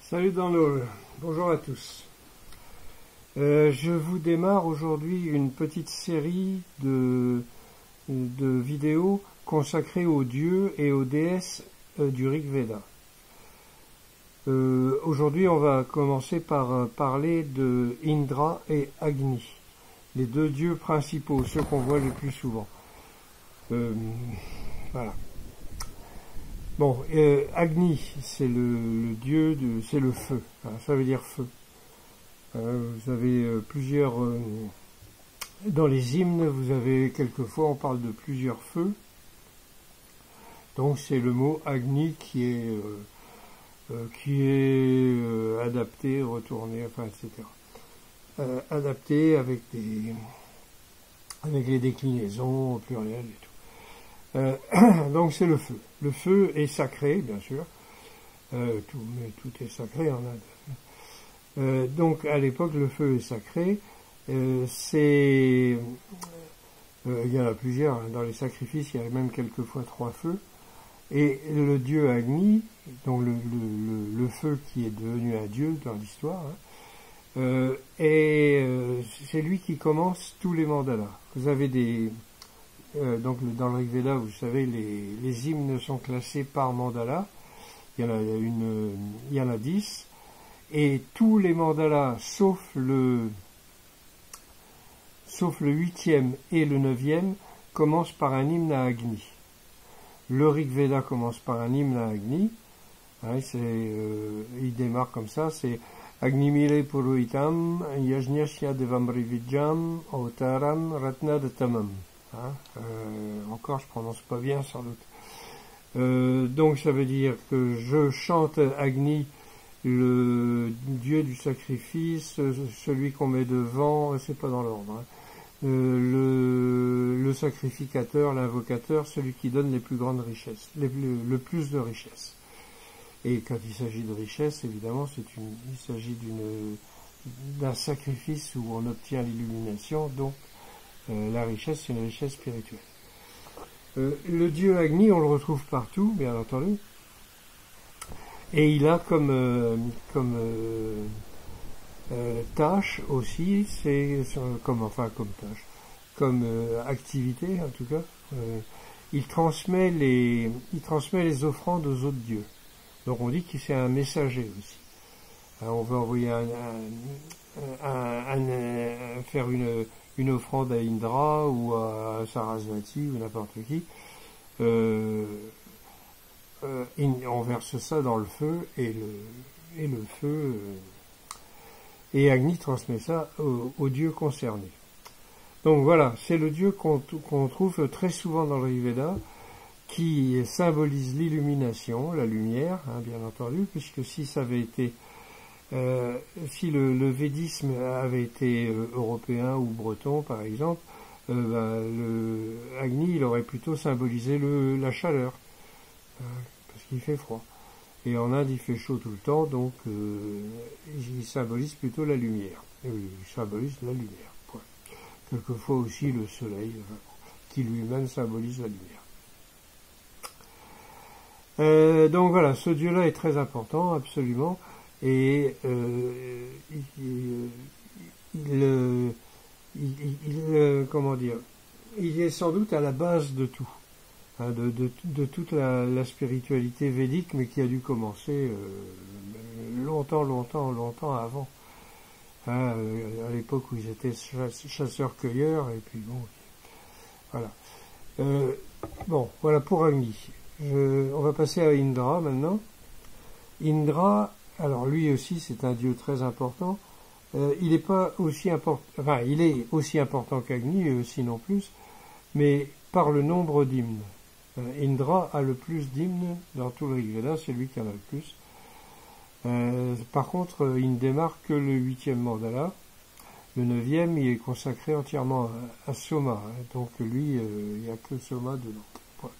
Salut Download, bonjour à tous. Je vous démarre aujourd'hui une petite série de vidéos consacrées aux dieux et aux déesses du Rig Veda. Aujourd'hui on va commencer par parler de Indra et Agni, les deux dieux principaux, ceux qu'on voit le plus souvent. Voilà. Bon, Agni, c'est le dieu, c'est le feu, hein, ça veut dire feu. Vous avez plusieurs, dans les hymnes, vous avez quelquefois, on parle de plusieurs feux. Donc c'est le mot Agni qui est adapté, retourné, enfin, etc. Adapté avec les déclinaisons au pluriel et tout. Donc c'est le feu. Le feu est sacré, bien sûr. Mais tout est sacré en Inde. Donc à l'époque, le feu est sacré. Il y en a plusieurs. Dans les sacrifices, il y a même quelquefois 3 feux. Et le dieu Agni, donc le feu qui est devenu un dieu dans l'histoire, c'est lui qui commence tous les mandalas. Vous avez donc dans le Rig Veda, vous savez, les hymnes sont classés par mandala. Il y en a 10. Et tous les mandalas, sauf le 8e et le 9e, commencent par un hymne à Agni. Le Rig Veda commence par un hymne à Agni. Hein, il démarre comme ça, c'est Agnimile Puruitam, Yajñasya Devamrividjam, Autaram Ratnadatamam. Encore je prononce pas bien sans doute. Donc ça veut dire que je chante Agni, le dieu du sacrifice, celui qu'on met devant, c'est pas dans l'ordre, hein. Le sacrificateur, l'invocateur, celui qui donne les plus grandes richesses, le plus de richesses. Et quand il s'agit de richesse, évidemment, il s'agit d'un sacrifice où on obtient l'illumination, donc la richesse, c'est une richesse spirituelle. Le dieu Agni, on le retrouve partout, bien entendu. Et il a comme tâche aussi, comme activité en tout cas, il transmet les offrandes aux autres dieux. Donc on dit qu'il c'est un messager aussi. On veut envoyer faire une offrande à Indra ou à Sarasvati ou n'importe qui, on verse ça dans le feu et le feu et Agni transmet ça au dieu concerné. Donc voilà, c'est le dieu qu'on trouve très souvent dans le Rig Veda, qui symbolise l'illumination, la lumière, hein, bien entendu, puisque si ça avait été si le védisme avait été européen ou breton, par exemple, le Agni, il aurait plutôt symbolisé la chaleur, parce qu'il fait froid. Et en Inde, il fait chaud tout le temps, donc il symbolise plutôt la lumière. Il symbolise la lumière. Point. Quelquefois aussi le soleil, qui lui-même symbolise la lumière. Donc voilà, ce dieu-là est très important, absolument. Et comment dire, il est sans doute à la base de tout, hein, de toute la spiritualité védique, mais qui a dû commencer longtemps avant, hein, à l'époque où ils étaient chasseurs-cueilleurs, et puis bon, voilà. Bon, voilà pour Agni. On va passer à Indra maintenant. Indra, alors lui aussi c'est un dieu très important. Il n'est pas aussi important, enfin il est aussi important qu'Agni, sinon plus, mais par le nombre d'hymnes. Indra a le plus d'hymnes dans tout le Rig Veda, c'est lui qui en a le plus. Par contre, il ne démarre que le 8e mandala. Le 9e, il est consacré entièrement à Soma, hein, donc lui, il n'y a que Soma dedans. Voilà.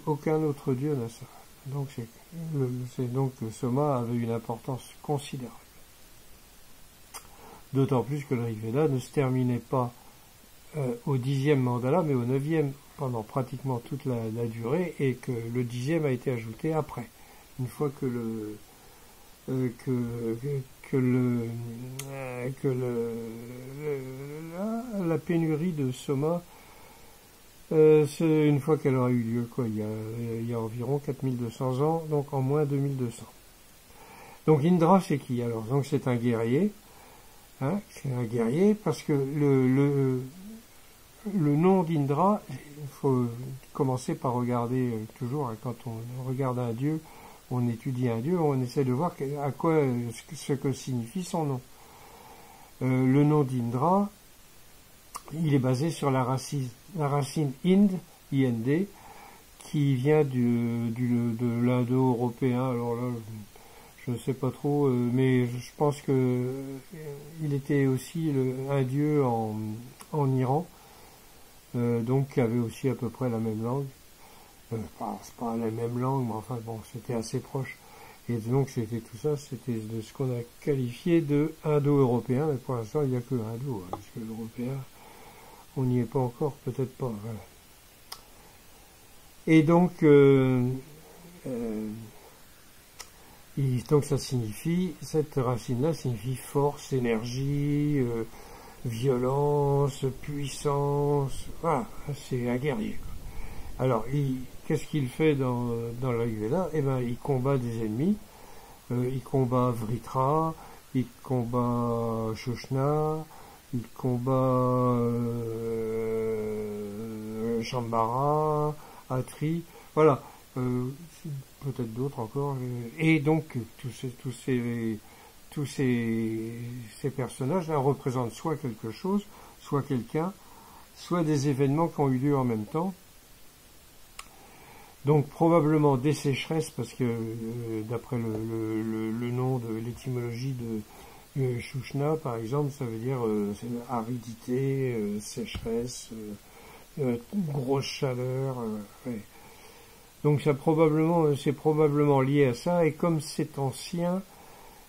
Aucun autre dieu n'a ça. Donc donc Soma avait une importance considérable. D'autant plus que le Rig Veda ne se terminait pas au 10e mandala, mais au 9e pendant pratiquement toute la durée, et que le 10e a été ajouté après. une fois que la pénurie de Soma, c'est une fois qu'elle aura eu lieu, quoi, il y a environ 4200 ans, donc en moins 2200. Donc Indra, c'est qui alors? Donc c'est un guerrier, hein, c'est un guerrier, parce que le nom d'Indra, il faut commencer par regarder toujours, hein, quand on regarde un dieu, on étudie un dieu, on essaie de voir à quoi ce que signifie son nom. Le nom d'Indra, il est basé sur la racine Ind, IND, qui vient de l'indo-européen. Alors là, je ne sais pas trop, mais je pense que il était aussi un dieu en Iran, donc qui avait aussi à peu près la même langue. C'est pas la même langue, mais enfin bon, c'était assez proche. Et donc c'était tout ça, c'était de ce qu'on a qualifié de indo-européen, mais pour l'instant il n'y a que indo, hein, parce que l'européen, on n'y est pas encore, peut-être pas. Voilà. Et donc, donc ça signifie, cette racine-là signifie force, énergie, violence, puissance. Voilà, c'est un guerrier, quoi. Alors, qu'est-ce qu'il fait dans l'Ayurveda? Eh ben, il combat des ennemis. Il combat Vritra, il combat Shoshna, il combat Shambhara, Atri, voilà, peut-être d'autres encore. Et donc tous ces personnages-là représentent soit quelque chose, soit quelqu'un, soit des événements qui ont eu lieu en même temps. Donc probablement des sécheresses, parce que d'après le nom de l'étymologie de Shushna, par exemple, ça veut dire aridité, sécheresse, grosse chaleur. Ouais. Donc c'est probablement lié à ça, et comme c'est ancien,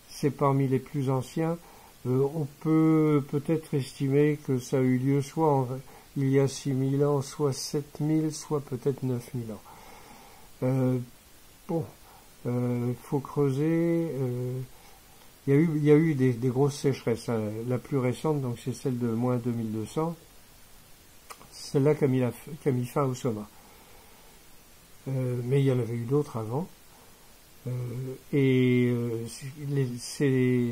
c'est parmi les plus anciens, on peut peut-être estimer que ça a eu lieu soit il y a 6000 ans, soit 7000, soit peut-être 9000 ans. Bon, faut creuser. Il y a eu des grosses sécheresses. Hein. La plus récente, donc c'est celle de moins 2200. Celle-là qui a mis fin au Soma. Mais il y en avait eu d'autres avant. Ces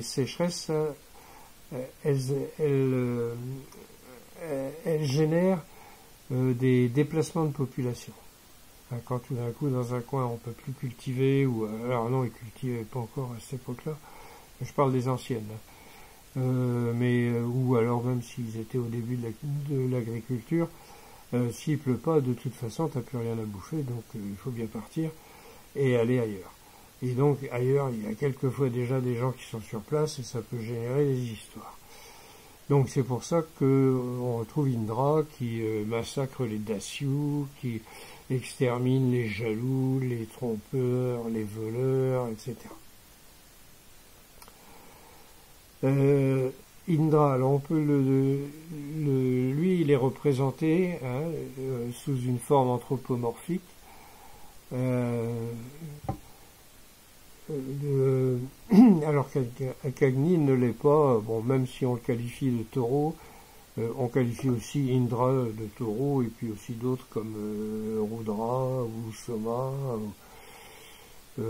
sécheresses, elles génèrent des déplacements de population. Quand tout d'un coup, dans un coin, on peut plus cultiver, ou alors non, ils cultivaient pas encore à cette époque-là. Je parle des anciennes. Ou alors même s'ils étaient au début de l'agriculture, s'il pleut pas, de toute façon, t'as plus rien à bouffer, donc il faut bien partir et aller ailleurs. Et donc ailleurs, il y a quelquefois déjà des gens qui sont sur place et ça peut générer des histoires. Donc c'est pour ça que on retrouve Indra qui massacre les Dasyus, qui extermine les jaloux, les trompeurs, les voleurs, etc. Indra, alors on peut lui, il est représenté sous une forme anthropomorphique. Alors qu'Agni ne l'est pas, bon, même si on le qualifie de taureau, on qualifie aussi Indra de taureau, et puis aussi d'autres comme Rudra ou Soma, et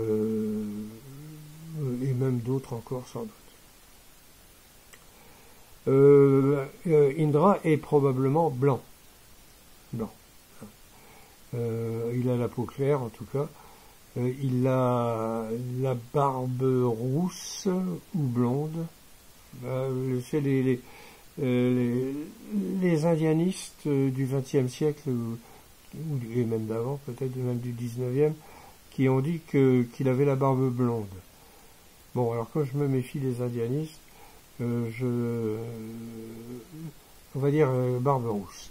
même d'autres encore sans doute. Indra est probablement blanc. Il a la peau claire en tout cas. Il a la barbe rousse ou blonde. C'est les indianistes du XXe siècle, et même d'avant, peut-être même du XIXe, qui ont dit qu'il avait la barbe blonde. Bon, alors quand je me méfie des indianistes, on va dire barbe rousse.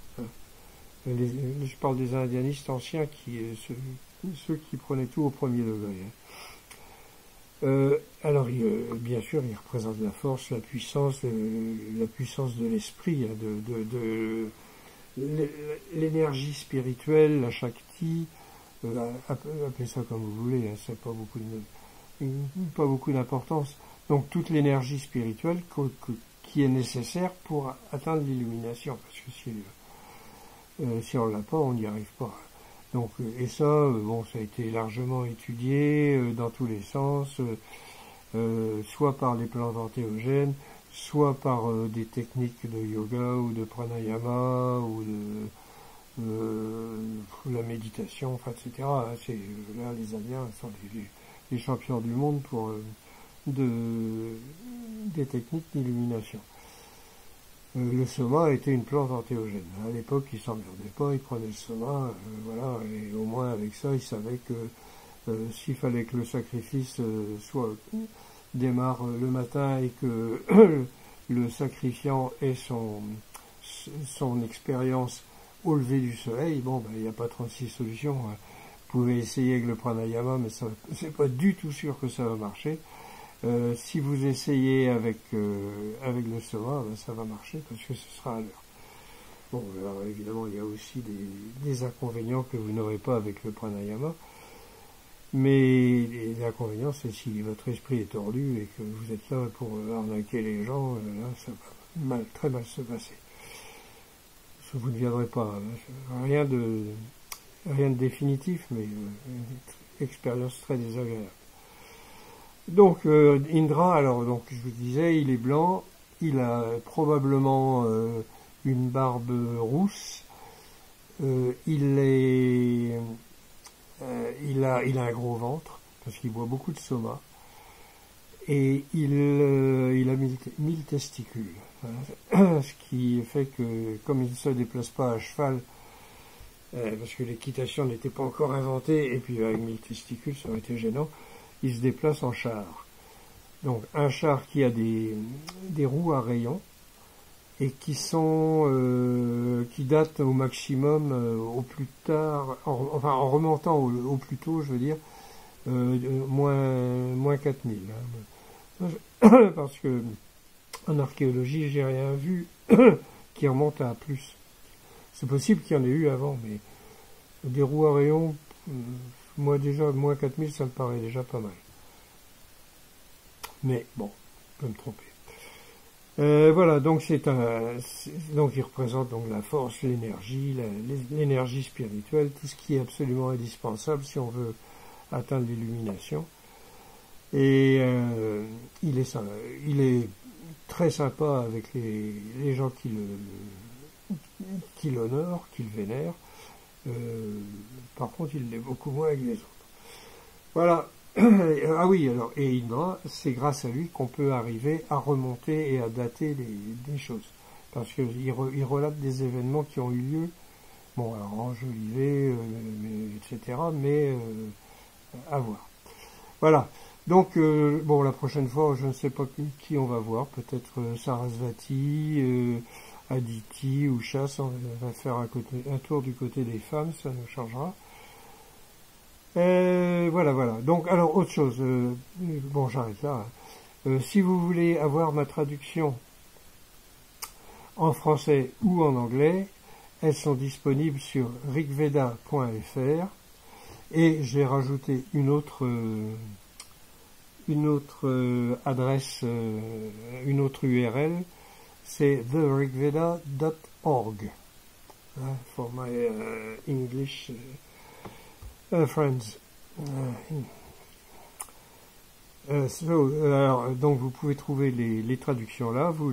Je parle des indianistes anciens, ceux qui prenaient tout au premier degré. Alors, bien sûr, il représente la force, la puissance de l'esprit, hein, de l'énergie spirituelle, la Shakti, appelez ça comme vous voulez, hein, c'est pas beaucoup d'importance. Donc toute l'énergie spirituelle qui est nécessaire pour atteindre l'illumination, parce que si on l'a pas, on n'y arrive pas. Donc et ça, bon, ça a été largement étudié dans tous les sens, soit par les plantes antéogènes, soit par des techniques de yoga ou de pranayama ou de la méditation, enfin, etc. Là, les Indiens sont les champions du monde pour des techniques d'illumination. Le soma était une plante antéogène. À l'époque, ils s'emmerdaient pas, ils prenaient le soma, voilà, et au moins avec ça, ils savaient que s'il fallait que le sacrifice démarre le matin et que le sacrifiant ait son expérience au lever du soleil, bon, ben, il n'y a pas 36 solutions. Hein. Vous pouvez essayer avec le pranayama, mais c'est pas du tout sûr que ça va marcher. Si vous essayez avec le soma, ben, ça va marcher parce que ce sera à l'heure. Bon, alors évidemment, il y a aussi des inconvénients que vous n'aurez pas avec le pranayama. Mais les inconvénients, c'est si votre esprit est tordu et que vous êtes là pour arnaquer les gens, là, ça va très mal se passer. Vous ne viendrez pas. Rien de définitif, mais une expérience très désagréable. Donc, Indra, alors, donc, je vous disais, il est blanc, il a probablement une barbe rousse, il a un gros ventre, parce qu'il boit beaucoup de soma, et il a 1000 testicules. Hein, ce qui fait que, comme il ne se déplace pas à cheval, parce que l'équitation n'était pas encore inventée, et puis avec 1000 testicules, ça aurait été gênant, il se déplace en char. Donc un char qui a des roues à rayons, et qui datent au maximum au plus tard, en remontant au plus tôt, je veux dire, moins 4000. Hein. Parce que en archéologie, j'ai rien vu qui remonte à plus. C'est possible qu'il y en ait eu avant, mais des roues à rayons, moi déjà, moins 4000, ça me paraît déjà pas mal. Mais bon, je peux me tromper. Voilà, donc donc il représente donc la force, l'énergie, l'énergie spirituelle, tout ce qui est absolument indispensable si on veut atteindre l'illumination. Et il est très sympa avec les gens qui l'honorent, qui le vénèrent. Par contre, il l'est beaucoup moins avec les autres. Voilà. Ah oui, alors, et Indra, c'est grâce à lui qu'on peut arriver à remonter et à dater des choses. Parce qu'il relate des événements qui ont eu lieu, bon, alors enjolivés, etc., mais à voir. Voilà. Donc, bon, la prochaine fois, je ne sais pas qui on va voir, peut-être Sarasvati, Aditi ou Chas, on va faire un tour du côté des femmes, ça nous changera. Voilà. Donc, alors, autre chose. Bon, j'arrête là. Si vous voulez avoir ma traduction en français ou en anglais, elles sont disponibles sur rigveda.fr et j'ai rajouté une autre adresse, une autre URL, c'est therigveda.org. For my English friends. Alors, donc vous pouvez trouver les traductions là, vous